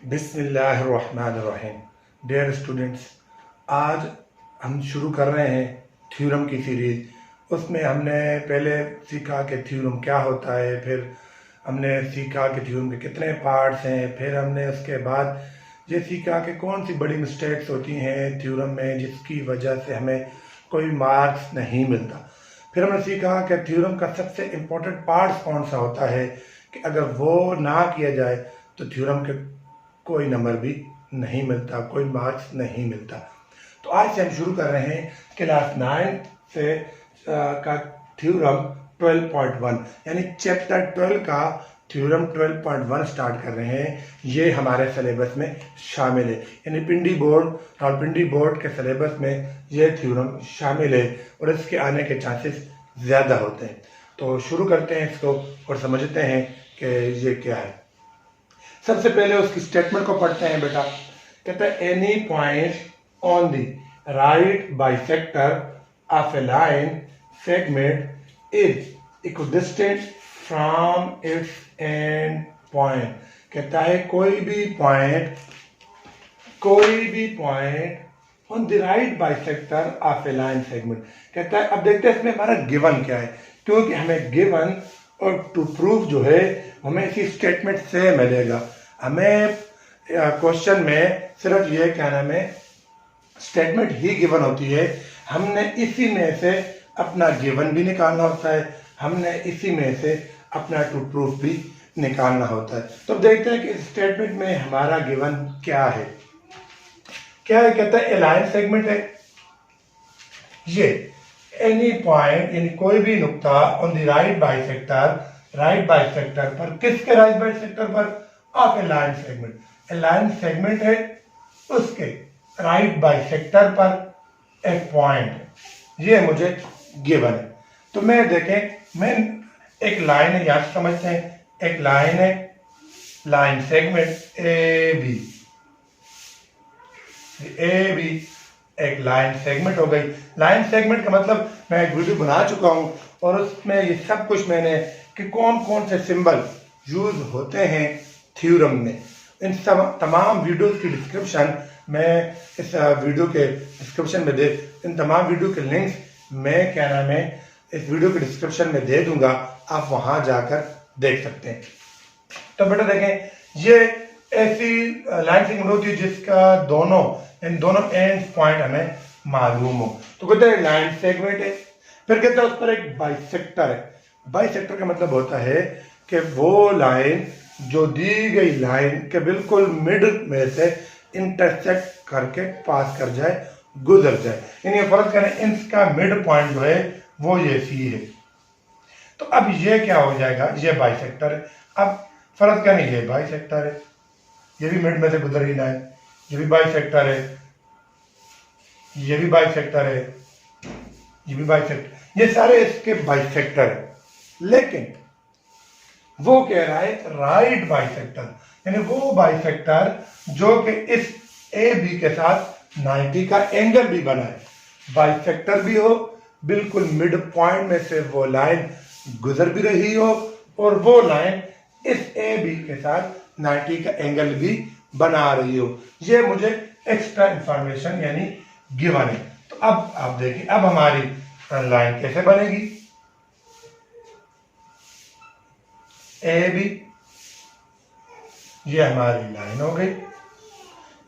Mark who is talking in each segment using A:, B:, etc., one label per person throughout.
A: बिस्मिल्लाहिर्रहमानिर्रहीम। Dear students, आज हम शुरू कर रहे हैं थ्योरम की सीरीज़। उसमें हमने पहले सीखा कि थ्योरम क्या होता है, फिर हमने सीखा कि थ्योरम के कितने पार्ट्स हैं, फिर हमने उसके बाद ये सीखा कि कौन सी बड़ी मिस्टेक्स होती हैं थ्योरम में जिसकी वजह से हमें कोई मार्क्स नहीं मिलता। फिर हमने सीखा कि थ्योरम का सबसे इम्पोर्टेंट पार्ट कौन सा होता है कि अगर वो ना किया जाए तो थ्योरम के कोई नंबर भी नहीं मिलता, कोई मार्क्स नहीं मिलता। तो आज से हम शुरू कर रहे हैं क्लास 9 से का थ्योरम 12.1 यानी चैप्टर 12 का थ्योरम 12.1 स्टार्ट कर रहे हैं। ये हमारे सिलेबस में शामिल है, यानी पिंडी बोर्ड रावलपिंडी बोर्ड के सिलेबस में ये थ्योरम शामिल है और इसके आने के चांसेस ज़्यादा होते हैं। तो शुरू करते हैं इसको और समझते हैं कि ये क्या है। सबसे पहले उसकी स्टेटमेंट को पढ़ते हैं बेटा। कहता है any point on the right bisector of A line segment is equidistant from its and point. कहता है कोई भी point on the right bisector of A line segment. कहता है, अब देखते हैं इसमें हमारा गिवन क्या है, क्योंकि हमें गिवन और टू प्रूफ जो है हमें इसी स्टेटमेंट से मिलेगा। हमें क्वेश्चन में सिर्फ ये क्या नाम है, स्टेटमेंट ही गिवन होती है। हमने इसी में से अपना गिवन भी निकालना होता है, हमने इसी में से अपना टू प्रूफ भी निकालना होता है। तो देखते हैं कि इस स्टेटमेंट में हमारा गिवन क्या है। कहता है ए लाइन सेगमेंट है ये एनी पॉइंट यानी कोई भी नुक्ता ऑन द राइट बाइसेक्टर पर, किसके राइट बाइसेक्टर पर, of A line segment. A line segment है, उसके राइट बाइसेक्टर पर एक पॉइंट है, ये मुझे गिवन है। तो मैं देखें, मैं एक लाइन है, याद समझते हैं, एक लाइन है, लाइन सेगमेंट ए बी एक लाइन सेगमेंट हो गई। लाइन सेगमेंट का मतलब मैं एक वीडियो बना चुका हूं और उसमें ये सब कुछ मैंने कि कौन कौन से सिंबल यूज होते हैं थ्योरम में, इन सब तमाम वीडियोस की डिस्क्रिप्शन मैं इस वीडियो के डिस्क्रिप्शन में दे, इन तमाम वीडियो के लिंक्स मैं क्या नाम है इस वीडियो के डिस्क्रिप्शन में दे दूंगा, आप वहां जाकर देख सकते हैं। तो बेटा देखें, ये ऐसी लाइन सेगमेंट होती है जिसका इन दोनों एंड पॉइंट हमें मालूम हो। तो कहते हैं लाइन सेगमेंट है। फिर कहते हैं उस पर एक बाइसेक्टर है। बाइसेक्टर का मतलब होता है कि वो लाइन जो दी गई लाइन के बिल्कुल मिड में से इंटरसेक्ट करके पास कर जाए, गुजर जाए, यानी फर्ज करें इसका मिड पॉइंट जो है वो ये सी है। तो अब ये क्या हो जाएगा, ये बाइसेक्टर है। अब फर्ज करें ये बाइसेक्टर है, ये भी मिड में से गुजर ही ना है, ये भी बाइसेक्टर है, ये भी बाइसेक्टर है, ये भी बाइसेक्टर, ये सारे इसके बाइसेक्टर है। लेकिन वो कह रहा है राइट बाइसेक्टर, यानी वो बाइसेक्टर जो कि इस ए बी के साथ 90 का एंगल भी बनाए, बाइसेक्टर भी हो, बिल्कुल मिड पॉइंट में से वो लाइन गुजर भी रही हो और वो लाइन इस ए बी के साथ 90 का एंगल भी बना रही हो। ये मुझे एक्स्ट्रा इंफॉर्मेशन यानी गिवन है। तो अब आप देखिए, अब हमारी लाइन कैसे बनेगी। ए बी ये हमारी लाइन हो गई,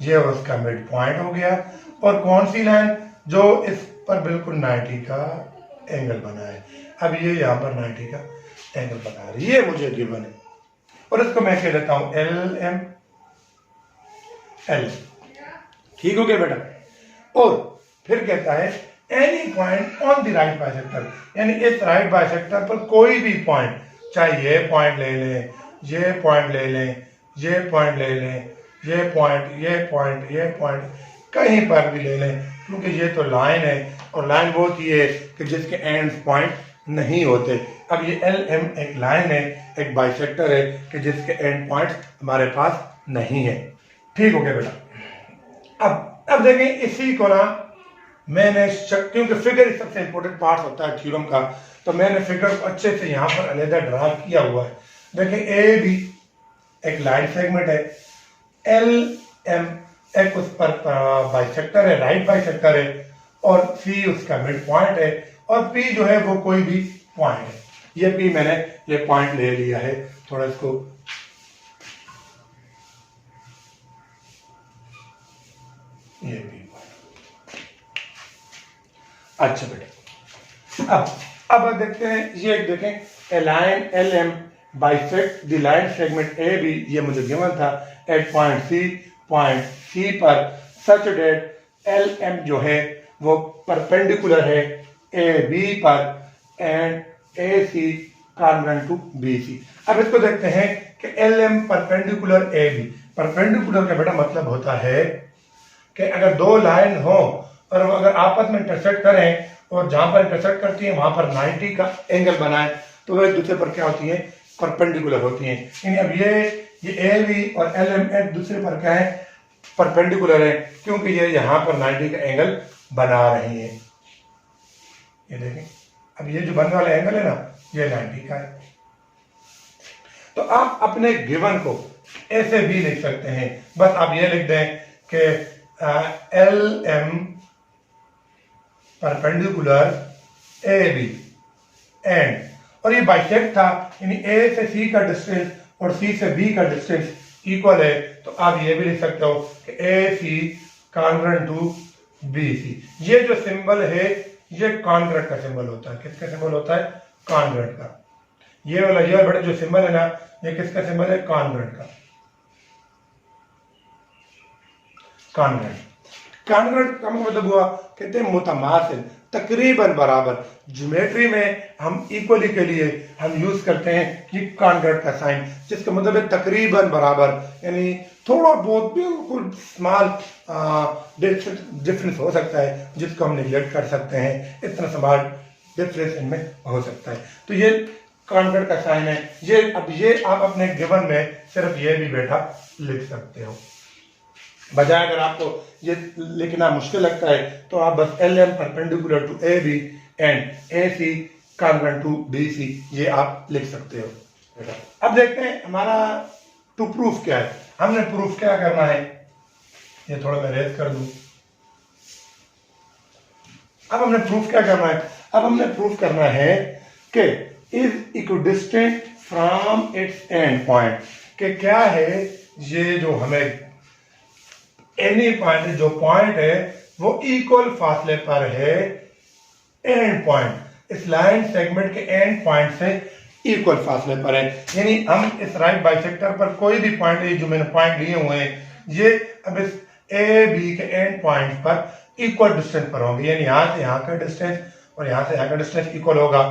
A: ये उसका मिड पॉइंट हो गया, और कौन सी लाइन जो इस पर बिल्कुल 90 का एंगल बना है। अब ये यहाँ पर 90 का एंगल बना रही है, ये मुझे गिवन है और इसको मैं कह देता हूं एल एम एल। ठीक हो गया बेटा। और फिर कहता है any point on the right bisector, यानी इस राइट बाइसेक्टर पर कोई भी पॉइंट, चाहे ये पॉइंट ले लें, ये पॉइंट ले लें, ये पॉइंट ले लें, ये पॉइंट कहीं पर भी ले लें, क्योंकि ये तो लाइन है और लाइन वो होती है कि जिसके एंड पॉइंट नहीं होते। अब ये एल एम एक लाइन है, एक बाइसेक्टर है कि जिसके एंड पॉइंट हमारे पास नहीं है। ठीक हो गया बेटा। अब देखें, इसी को ना मैंने, क्योंकि फिगर सबसे इंपॉर्टेंट पार्ट होता है थ्योरम का, तो मैंने फिगर को अच्छे से यहाँ पर अलग ड्रा किया हुआ है। देखिए ए बी एक लाइन सेगमेंट है, एल एम एक उस पर बाइसेक्टर है, राइट बाइसेक्टर है, और सी उसका मिड पॉइंट है, और पी जो है वो कोई भी पॉइंट है। ये पी मैंने ये पॉइंट ले लिया है, थोड़ा इसको ये पी पॉइंट। अच्छा बेटा, अब देखते हैं, ये देखें, a line L M bisect the line segment A B, ये मुझे गिवन था एट पॉइंट सी पर सच डेट एल एम जो है वो परपेंडिकुलर है ए बी पर and A C congruent to B C. अब इसको देखते हैं कि L M perpendicular A B. Perpendicular का बेटा मतलब होता है कि अगर दो लाइन हो और अगर आपस में इंटरसेक्ट करें और जहां पर इंटरसेक्ट करती है वहां पर 90 का एंगल बनाए तो वो एक दूसरे पर क्या होती है, परपेंडिकुलर होती हैं। यानी अब ये ए बी और एल एम एक दूसरे पर क्या है, परपेंडिकुलर है, क्योंकि ये यहाँ पर 90 का एंगल बना रही है। ये देखें, अब ये जो बनने वाला एंगल है ना, ये 90 का है। तो आप अपने गिवन को ऐसे भी लिख सकते हैं, बस आप ये लिख दें कि L M perpendicular A B and, और ये बाइसेक्ट था, यानी ए से सी का डिस्टेंस और सी से बी का डिस्टेंस इक्वल है, तो आप ये भी लिख सकते हो कि A C congruent to B C. ये जो सिंबल है ये कॉन्ग्रुएंट का सिंबल होता है। किसका सिंबल होता है, कॉन्ग्रुएंट का। ये वाला ये बड़ा जो सिंबल है ना, ये किसका सिंबल है, कॉन्ग्रुएंट का। कॉन्ग्रुएंट का मतलब हुआ, कहते हैं मुतमासिल, तकरीबन बराबर। ज्योमेट्री में हम इक्वली के लिए हम यूज करते हैं कि कॉन्ग्रुएंट का साइन, जिसका मतलब है तकरीबन बराबर, यानी थोड़ा बहुत बिल्कुल स्मॉल डिफरेंस हो सकता है जिसको हम निगलेक्ट कर सकते हैं, इतना स्मॉल डिफरेंस इनमें हो सकता है। तो ये कॉन्ग्रुएंट का साइन है। ये आप अपने गिवन में सिर्फ ये भी बेटा लिख सकते हो। बजाय अगर आपको ये लिखना मुश्किल लगता है तो आप बस L M perpendicular to A B and A C congruent to B C, ये आप लिख सकते हो। अब देखते हैं हमारा टू प्रूफ क्या है। हमने प्रूफ क्या करना है, ये थोड़ा मैं रेज कर दूं। अब हमने प्रूफ क्या करना है, अब हमने प्रूफ करना है कि is equidistant from its and point, कि क्या है ये जो हमें एनी पॉइंट, जो पॉइंट है वो इक्वल फासले पर है एंड पॉइंट, इस लाइन सेगमेंट के एंड पॉइंट से इक्वल फासले पर है। यानी हम इस राइट बाइसेक्टर पर कोई भी पॉइंट है, जो मैंने पॉइंट लिए हुए हैं, ये अब इस ए बी के एंड पॉइंट पर इक्वल डिस्टेंस पर होंगे। यानी यहाँ से यहाँ का डिस्टेंस और यहाँ से यहाँ का डिस्टेंस इक्वल होगा,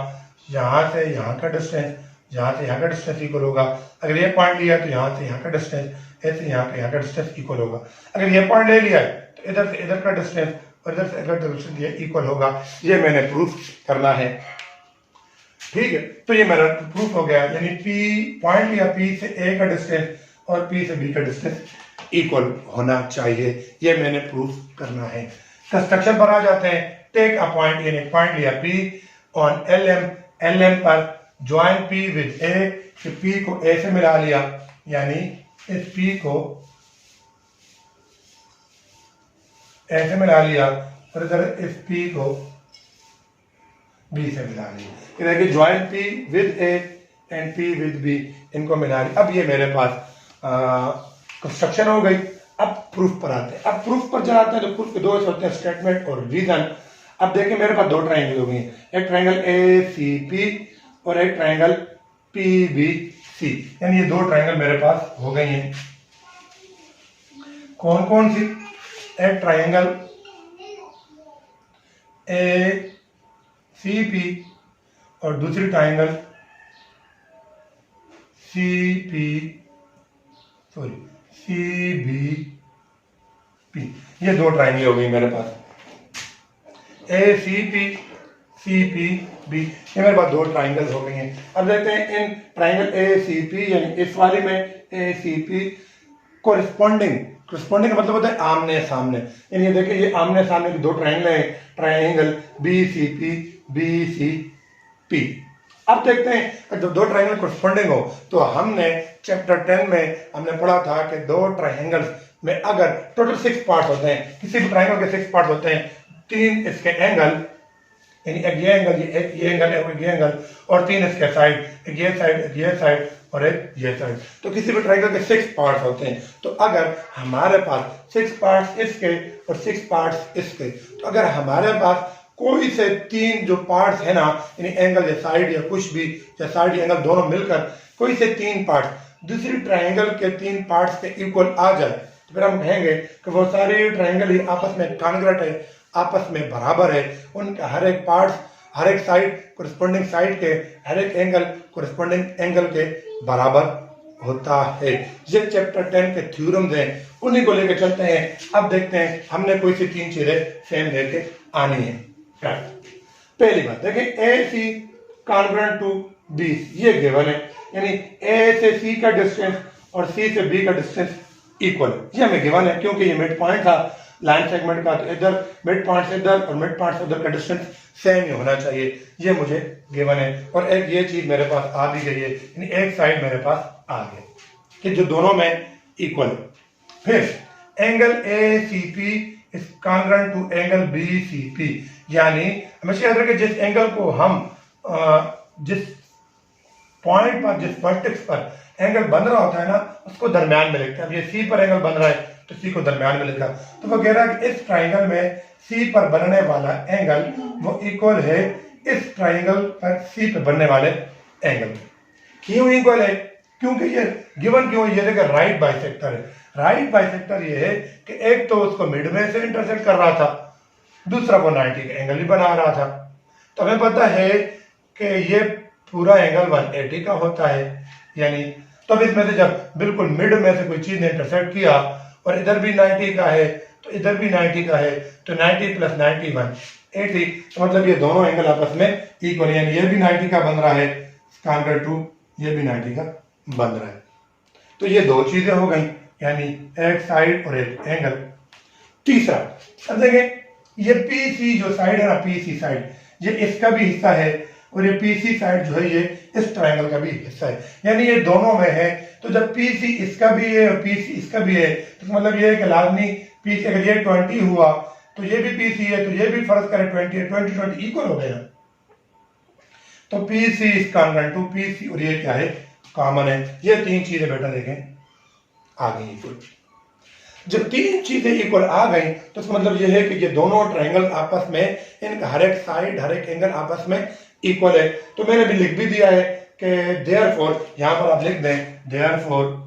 A: यहाँ से यहाँ का डिस्टेंस, यहाँ से यहाँ का डिस्टेंस इक्वल होगा। अगर ये पॉइंट लिया तो यहाँ से यहाँ का डिस्टेंस, ऐसे यहाँ का डिस्टेंस इक्वल होगा। अगर ये पॉइंट ले लिया है तो इधर से इधर का डिस्टेंस और इधर से इधर का डिस्टेंस ये इक्वल होगा। ये मैंने प्रूफ करना है, ठीक है। तो ये मेरा प्रूफ हो गया, यानी पी पॉइंट लिया, पी से ए का डिस्टेंस और पी से बी का डिस्टेंस इक्वल होना चाहिए, ये मैंने प्रूफ करना है। कंस्ट्रक्शन पर आ जाते हैं। टेक अ पॉइंट, यानी पॉइंट लिया पी ऑन एल एम पर ज्वाइन पी विद ए, कि पी को ए से मिला लिया, यानी इस पी को ए से मिला लिया और इधर इस पी को बी से मिला लिया। ये देखिए join P with A and P with B, इनको मिला लिया। अब ये मेरे पास कंस्ट्रक्शन हो गई। अब प्रूफ पर आते हैं। अब प्रूफ पर चलाते हैं तो प्रूफ के दो होते हैं, स्टेटमेंट और रीजन। अब देखिए मेरे पास दो ट्राइंगल हो गए, एक ट्राइंगल ए सी पी और एक ट्राइंगल पी बी सी, यानी ये दो ट्राइंगल मेरे पास हो गई हैं। कौन कौन सी, एक ट्राइंगल ए सी पी और दूसरी ट्राइंगल सी बी पी, ये दो ट्राइंगल हो गई मेरे पास, ए सी पी बी, ये मेरे पास दो ट्राइंगल्स हो गई हैं। अब देखते हैं in triangle A C P, यानी इस वाले में ए सी पी कोरिस्पॉन्डिंग का मतलब होता है आमने सामने, यानी देखिए ये आमने सामने की दो ट्राइंगल हैं, ट्राइंगल बी सी पी अब देखते हैं जब दो ट्राइंगल कोरस्पोंडिंग हो तो हमने चैप्टर 10 में हमने पढ़ा था कि दो ट्राइंगल्स में अगर टोटल 6 पार्ट्स होते हैं, किसी भी ट्राइंगल के 6 पार्ट्स होते हैं, 3 इसके एंगल, यानी एक ये एंगल, ये एंगल है, ये एंगल, और 3 इसके साइड, एक ये साइड, एक ये साइड और एक ये साइड। तो किसी भी ट्राइंगल के 6 पार्ट्स होते हैं। तो अगर हमारे पास 6 पार्ट्स इसके और 6 पार्ट्स इसके, तो अगर हमारे पास कोई से 3 जो पार्ट्स है ना, यानी एंगल या साइड या कुछ भी, या साइड या एंगल दोनों मिलकर कोई से 3 पार्ट्स दूसरी ट्राइंगल के 3 पार्ट्स के इक्वल आ जाए, तो फिर हम कहेंगे कि वो सारे ट्राइंगल ही आपस में कॉन्ग्रुएंट है, आपस में बराबर है। उनका हर एक पार्ट्स, हर एक साइड कोरिस्पोंडिंग साइड के, हर एक एंगल कोरिस्पोंडिंग एंगल के बराबर होता है। ये चैप्टर 10 के थ्योरम्स हैं, उन्हीं को लेकर चलते हैं। अब देखते हैं हमने कोई सी 3 चीजें सेम लेके आनी है। पहली बात देखें, ए सी कॉन्ग्रुएंट टू बी, ये गिवन है, यानी ए से सी का डिस्टेंस और सी से बी का डिस्टेंस इक्वल है। ये हमें गिवन है क्योंकि ये मिड पॉइंट था लाइन सेगमेंट का, तो इधर मिड पॉइंट से इधर और मिड पॉइंट से उधर का डिस्टेंस सेम ही होना चाहिए, ये मुझे गिवन है। और एक ये चीज मेरे पास आ भी गई है, यानी एक साइड मेरे पास आ गया कि जो दोनों में इक्वल है। फिर angle A C P is congruent to angle B C P, यानी हमेशा याद रखें जिस एंगल को हम जिस पॉइंट पर, जिस वर्टेक्स पर एंगल बन रहा होता है ना, उसको दरमियान में लिखते हैं। अब ये सी पर एंगल बन रहा है तो सी को दरमियान में लिखा, तो वो कह रहा है कि इस ट्राइंगल में सी पर बनने वाला एंगल वो इक्वल है इस ट्राइंगल पर सी पर बनने वाले एंगल। क्यों इक्वल है? क्योंकि ये गिवन क्यों है, ये देखिए राइट बाइसेक्टर है। राइट बाइसेक्टर ये है कि एक तो उसको मिड में से इंटरसेक्ट कर रहा था, दूसरा वो 90 का एंगल भी बना रहा था। तो हमें पता है कि ये पूरा एंगल 180 का होता है, यानी तो अब इसमें से जब बिल्कुल मिड में से कोई चीज ने इंटरसेक्ट किया और इधर भी 90 का है तो इधर भी 90 का है, तो 90 प्लस 90 180, तो मतलब ये दोनों एंगल आपस में इक्वल, यानी ये भी 90 का बन रहा है कॉन्ग्रुएंट टू ये भी 90 का बन रहा है। तो ये दो चीजें हो गई, यानी एक साइड और एक एंगल। तीसरा अब देखें, ये पी सी जो साइड है ना, पी सी साइड, ये इसका भी हिस्सा है और ये पी सी साइड जो है ये इस ट्राइंगल का भी हिस्सा है, यानी ये दोनों में है। तो जब पी सी इसका भी है और पी सी इसका भी है, तो मतलब ये है कि लाजमी पी सी, अगर ये 20 हुआ तो ये भी पी सी है, तो ये भी फर्ज करें 20 है, 20 इक्वल हो गया। तो P C is congruent to P C, और ये क्या है, कॉमन है। ये 3 चीजें बेटा देखें आ गई इक्वल। जब 3 चीजें इक्वल आ गई तो इसका मतलब यह है कि ये दोनों ट्राइंगल आपस में, इनका हर एक साइड, हर एक एंगल आपस में इक्वल है। तो मैंने भी लिख भी दिया है कि देयरफॉर, यहां पर आप लिख दें therefore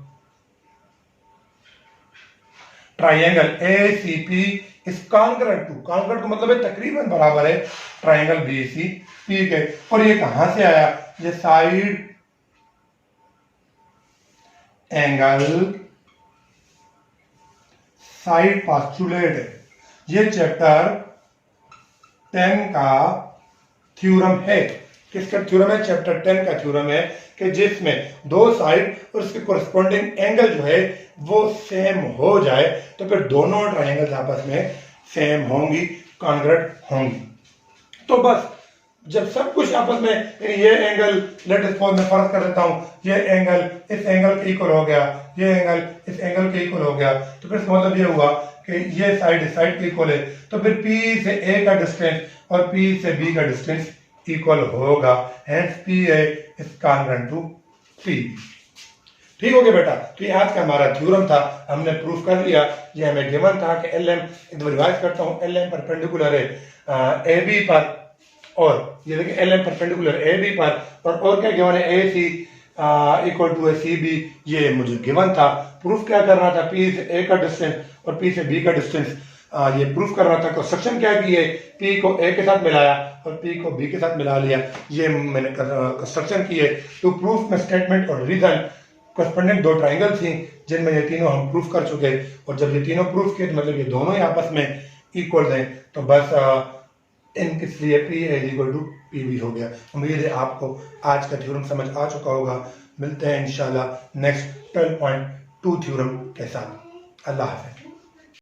A: triangle A C P is congruent to, congruent का मतलब है तकरीबन बराबर है ट्राइंगल बी सी पी के। और ये कहां से आया, ये साइड एंगल साइड पोस्टुलेट है। ये चैप्टर 10 का थ्योरम है। किसका थ्योरम है? चैप्टर 10 का थ्योरम है कि जिसमें दो साइड और उसके कोरिस्पोंडिंग एंगल जो है वो सेम हो जाए तो फिर दोनों ट्राइंगल्स आपस में सेम होंगी, कॉन्ग्रुएंट होंगी। तो बस जब सब कुछ आपस में, ये एंगल लेट सपोज मैं फर्ज कर देता हूं, ये एंगल इस एंगल के इक्वल हो गया, ये एंगल इस एंगल के इक्वल हो गया, तो फिर मतलब ये हुआ कि ये साइड इस साइड के इक्वल है, तो फिर P से A का डिस्टेंस और P से B का डिस्टेंस इक्वल होगा, hence PA is congruent to P। ठीक हो गया बेटा। तो ये आज का हमारा थ्योरम था, हमने प्रूफ कर लिया। ये हमें गिवन था कि LM, एक बार रिवाइज करता हूं, LM परपेंडिकुलर है AB पर, और ये देखिए LM परपेंडिकुलर AB पर, और क्या गिवन है AC इक्वल टू CB, ये मुझे गिवन था। प्रूफ क्या करना था, P से A का डिस्टेंस और P से B का डिस्टेंस, ये प्रूफ करना था। कंस्ट्रक्शन क्या की है, P को A के साथ मिलाया और P को B के साथ मिला लिया, ये मैंने कंस्ट्रक्शन की है। तो प्रूफ में स्टेटमेंट और रीजन कॉरेस्पोंडिंग दो ट्राइंगल थी जिनमें ये तीनों हम प्रूफ कर चुके, और जब ये तीनों प्रूफ किए तो मतलब ये दोनों ही आपस में इक्वल हैं, तो बस इनके लिए P is equal to PB हो गया। उम्मीद है आपको आज का थ्योरम समझ आ चुका होगा। मिलते हैं इंशाल्लाह नेक्स्ट 12.2 थ्योरम के साथ। अल्लाह हाफ़िज़।